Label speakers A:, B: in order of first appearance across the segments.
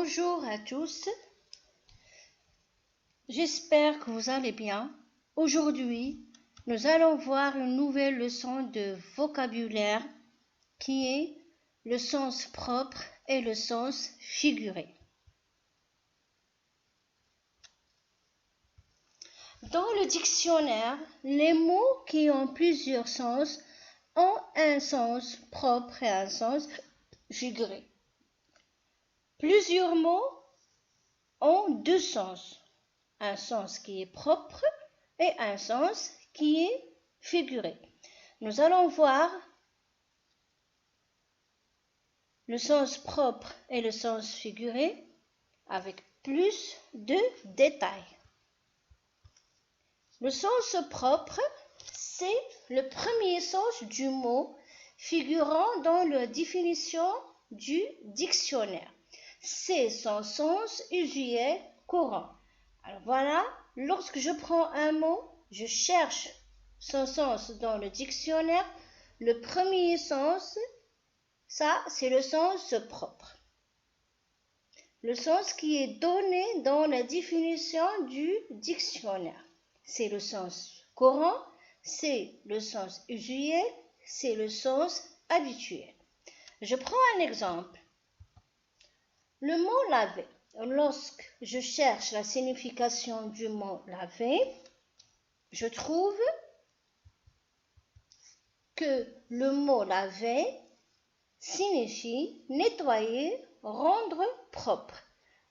A: Bonjour à tous, j'espère que vous allez bien. Aujourd'hui, nous allons voir une nouvelle leçon de vocabulaire qui est le sens propre et le sens figuré. Dans le dictionnaire, les mots qui ont plusieurs sens ont un sens propre et un sens figuré. Plusieurs mots ont deux sens, un sens qui est propre et un sens qui est figuré. Nous allons voir le sens propre et le sens figuré avec plus de détails. Le sens propre, c'est le premier sens du mot figurant dans la définition du dictionnaire. C'est son sens usuel courant. Alors voilà, lorsque je prends un mot, je cherche son sens dans le dictionnaire. Le premier sens, ça, c'est le sens propre. Le sens qui est donné dans la définition du dictionnaire. C'est le sens courant, c'est le sens usuel, c'est le sens habituel. Je prends un exemple. Le mot laver. Lorsque je cherche la signification du mot laver, je trouve que le mot laver signifie nettoyer, rendre propre.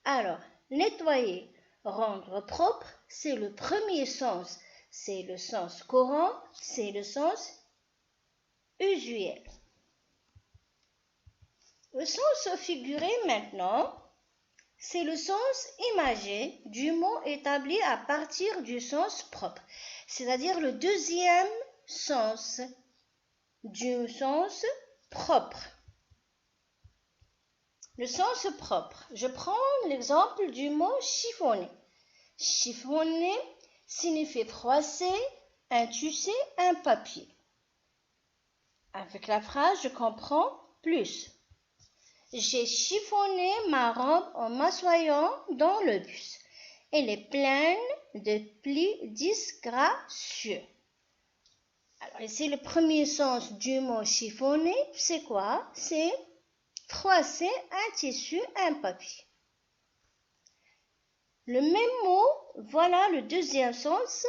A: Alors, nettoyer, rendre propre, c'est le premier sens. C'est le sens courant, c'est le sens usuel. Le sens figuré maintenant, c'est le sens imagé du mot établi à partir du sens propre, c'est-à-dire le deuxième sens du sens propre. Le sens propre. Je prends l'exemple du mot chiffonner. Chiffonner signifie froisser, intusser un papier. Avec la phrase, je comprends plus. J'ai chiffonné ma robe en m'assoyant dans le bus. Elle est pleine de plis disgracieux. Alors ici, le premier sens du mot chiffonner, c'est quoi? C'est froisser un tissu, un papier. Le même mot, voilà le deuxième sens.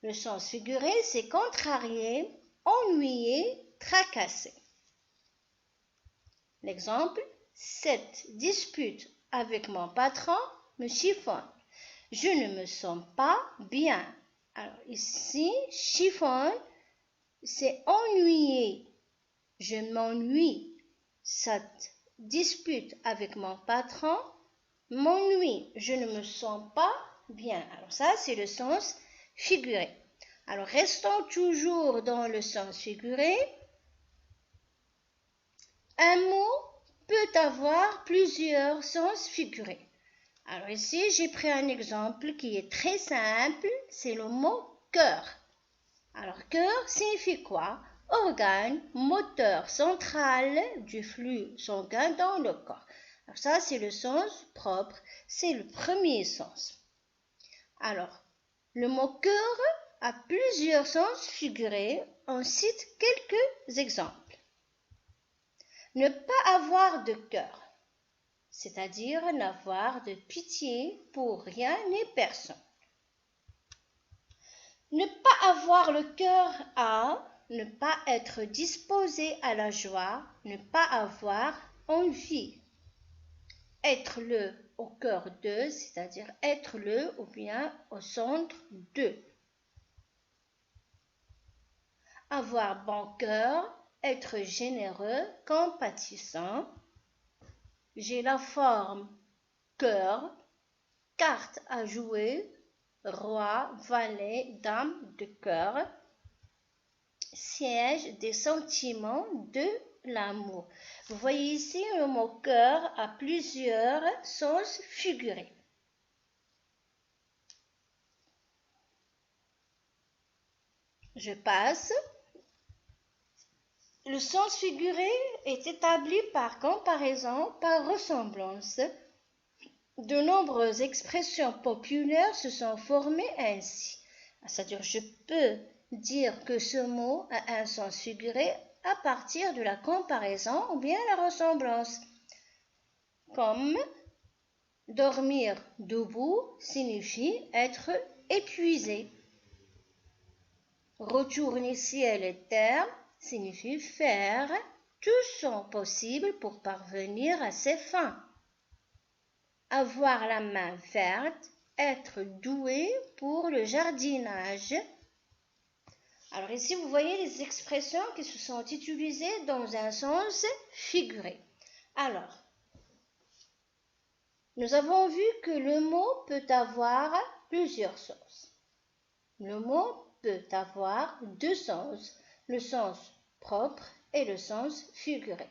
A: Le sens figuré, c'est contrarier, ennuyer, tracasser. L'exemple, cette dispute avec mon patron me chiffonne. Je ne me sens pas bien. Alors ici, chiffonne, c'est ennuyer. Je m'ennuie. Cette dispute avec mon patron m'ennuie. Je ne me sens pas bien. Alors ça, c'est le sens figuré. Alors restons toujours dans le sens figuré. Un mot peut avoir plusieurs sens figurés. Alors ici, j'ai pris un exemple qui est très simple, c'est le mot cœur. Alors cœur signifie quoi? Organe moteur central du flux sanguin dans le corps. Alors ça, c'est le sens propre, c'est le premier sens. Alors, le mot cœur a plusieurs sens figurés. On cite quelques exemples. Ne pas avoir de cœur, c'est-à-dire n'avoir de pitié pour rien ni personne. Ne pas avoir le cœur à, ne pas être disposé à la joie, ne pas avoir envie. Être le au cœur de, c'est-à-dire être le ou bien au centre de. Avoir bon cœur, être généreux, compatissant. J'ai la forme cœur, carte à jouer, roi, valet, dame de cœur, siège des sentiments de l'amour. Vous voyez ici, le mot cœur a plusieurs sens figurés. Je passe. Le sens figuré est établi par comparaison, par ressemblance. De nombreuses expressions populaires se sont formées ainsi. C'est-à-dire, je peux dire que ce mot a un sens figuré à partir de la comparaison ou bien la ressemblance. Comme dormir debout signifie être épuisé. Retourner ciel et terre signifie faire tout son possible pour parvenir à ses fins. Avoir la main verte, être doué pour le jardinage. Alors ici, vous voyez les expressions qui se sont utilisées dans un sens figuré. Alors, nous avons vu que le mot peut avoir plusieurs sens. Le mot peut avoir deux sens, le sens propre et le sens figuré.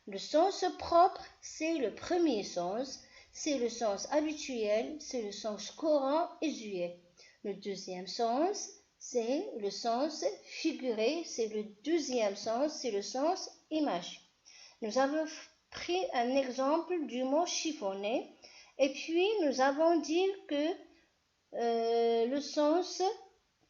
A: Le sens propre, c'est le premier sens, c'est le sens habituel, c'est le sens courant usuel. Le deuxième sens, c'est le sens figuré, c'est le deuxième sens, c'est le sens image. Nous avons pris un exemple du mot chiffonner et puis nous avons dit que le sens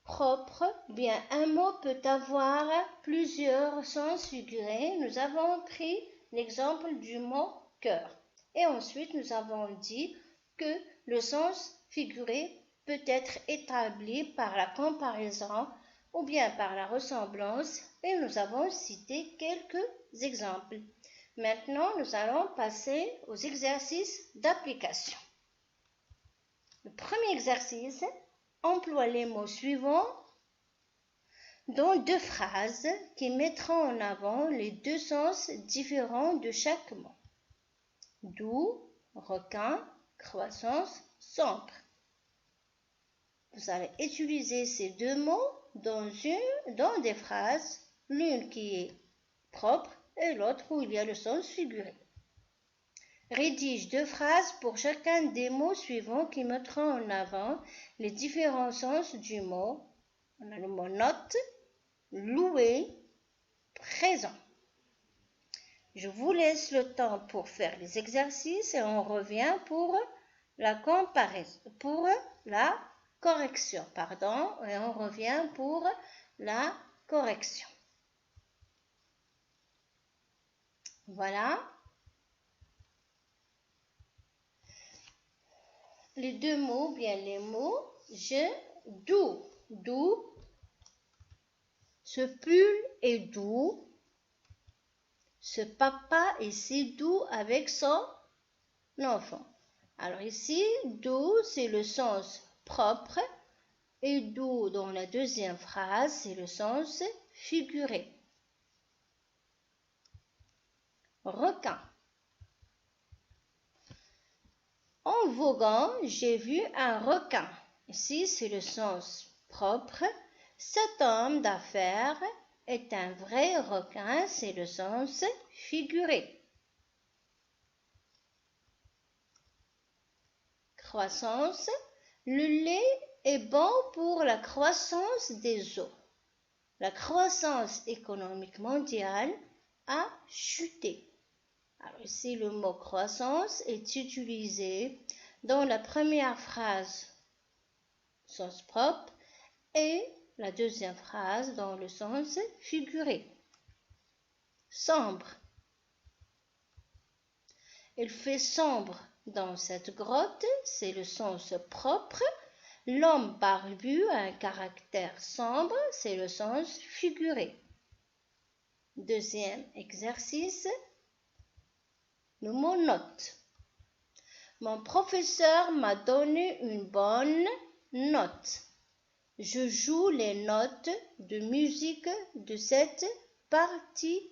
A: propre, bien un mot peut avoir plusieurs sens figurés. Nous avons pris l'exemple du mot cœur. Et ensuite, nous avons dit que le sens figuré peut être établi par la comparaison ou bien par la ressemblance. Et nous avons cité quelques exemples. Maintenant, nous allons passer aux exercices d'application. Le premier exercice emploie les mots suivants dans deux phrases qui mettront en avant les deux sens différents de chaque mot. Doux, requin, croissance, sombre. Vous allez utiliser ces deux mots dans des phrases, l'une qui est propre et l'autre où il y a le sens figuré. Rédige deux phrases pour chacun des mots suivants qui mettront en avant les différents sens du mot. On a le mot note, louer, présent. Je vous laisse le temps pour faire les exercices et on revient pour la correction, et on revient pour la correction. Voilà. Les deux mots, bien les mots, doux. Ce pull est doux. Ce papa est si doux avec son enfant. Alors ici, doux, c'est le sens propre et doux dans la deuxième phrase, c'est le sens figuré. Requin. En voguant, j'ai vu un requin. Ici, c'est le sens propre. Cet homme d'affaires est un vrai requin, c'est le sens figuré. Croissance. Le lait est bon pour la croissance des os. La croissance économique mondiale a chuté. Alors ici, le mot croissance est utilisé dans la première phrase, sens propre, et la deuxième phrase dans le sens figuré. Sombre. Il fait sombre dans cette grotte, c'est le sens propre. L'homme barbu a un caractère sombre, c'est le sens figuré. Deuxième exercice, le mot note. Mon professeur m'a donné une bonne note. Je joue les notes de musique de cette partition.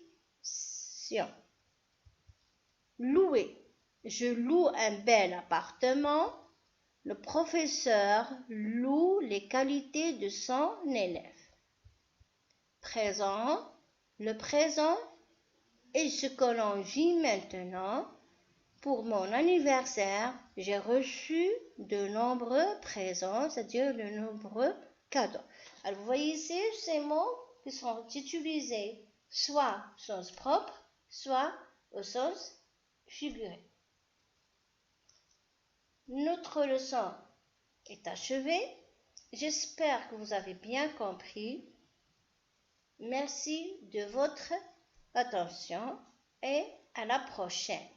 A: Louer. Je loue un bel appartement. Le professeur loue les qualités de son élève. Présent. Le présent est ce que l'on vit maintenant. Pour mon anniversaire, j'ai reçu de nombreux présents, c'est-à-dire de nombreux cadeaux. Alors, vous voyez ici ces mots qui sont utilisés soit au sens propre, soit au sens figuré. Notre leçon est achevée. J'espère que vous avez bien compris. Merci de votre attention et à la prochaine.